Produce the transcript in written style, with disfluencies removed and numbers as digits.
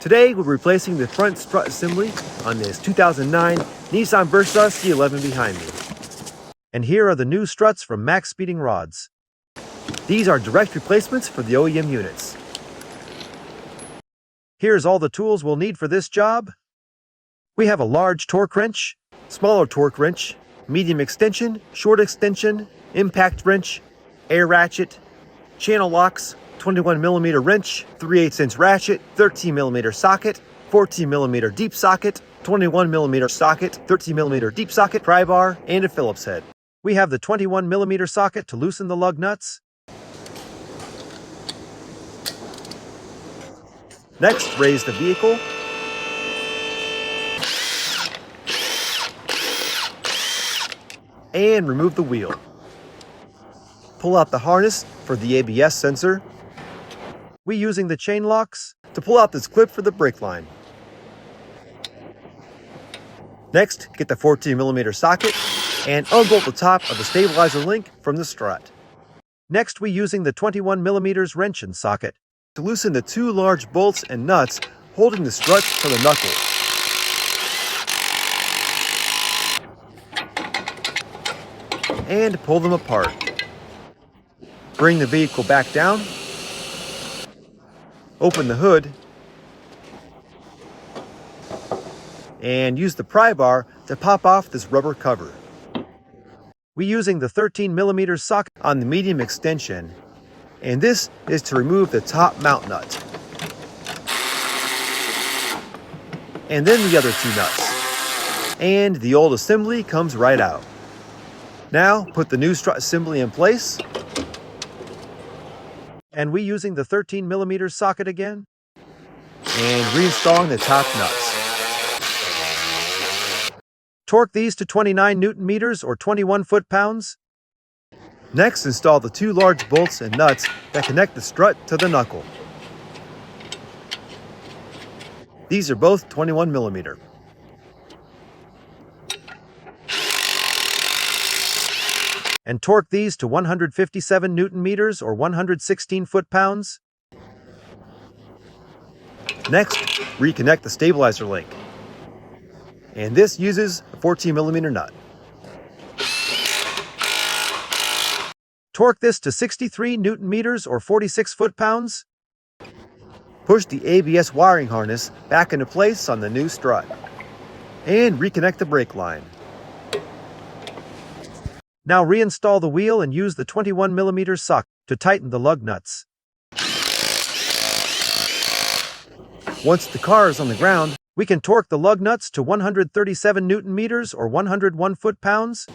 Today we're replacing the front strut assembly on this 2009 Nissan Versa C11 behind me. And here are the new struts from Maxpeedingrods. These are direct replacements for the OEM units. Here's all the tools we'll need for this job. We have a large torque wrench, smaller torque wrench, medium extension, short extension, impact wrench, air ratchet, channel locks, 21mm wrench, 3/8" ratchet, 13mm socket, 14mm deep socket, 21mm socket, 13mm deep socket, pry bar, and a Phillips head. We have the 21mm socket to loosen the lug nuts. Next, raise the vehicle. And remove the wheel. Pull out the harness for the ABS sensor. We're using the chain locks to pull out this clip for the brake line. Next, get the 14mm socket and unbolt the top of the stabilizer link from the strut. Next, we're using the 21mm wrench and socket to loosen the two large bolts and nuts holding the strut to the knuckle. And pull them apart. Bring the vehicle back down. Open the hood. And use the pry bar to pop off this rubber cover. We're using the 13mm socket on the medium extension, and this is to remove the top mount nut. And then the other two nuts. And the old assembly comes right out. Now, put the new strut assembly in place. And we're using the 13mm socket again. And reinstalling the top nuts. Torque these to 29 Nm or 21 foot-pounds. Next, install the two large bolts and nuts that connect the strut to the knuckle. These are both 21mm. And torque these to 157 Nm or 116 foot-pounds. Next, reconnect the stabilizer link. And this uses a 14mm nut. Torque this to 63 Nm or 46 foot-pounds. Push the ABS wiring harness back into place on the new strut. And reconnect the brake line. Now reinstall the wheel and use the 21mm socket to tighten the lug nuts. Once the car is on the ground, we can torque the lug nuts to 137 Nm or 101 foot-pounds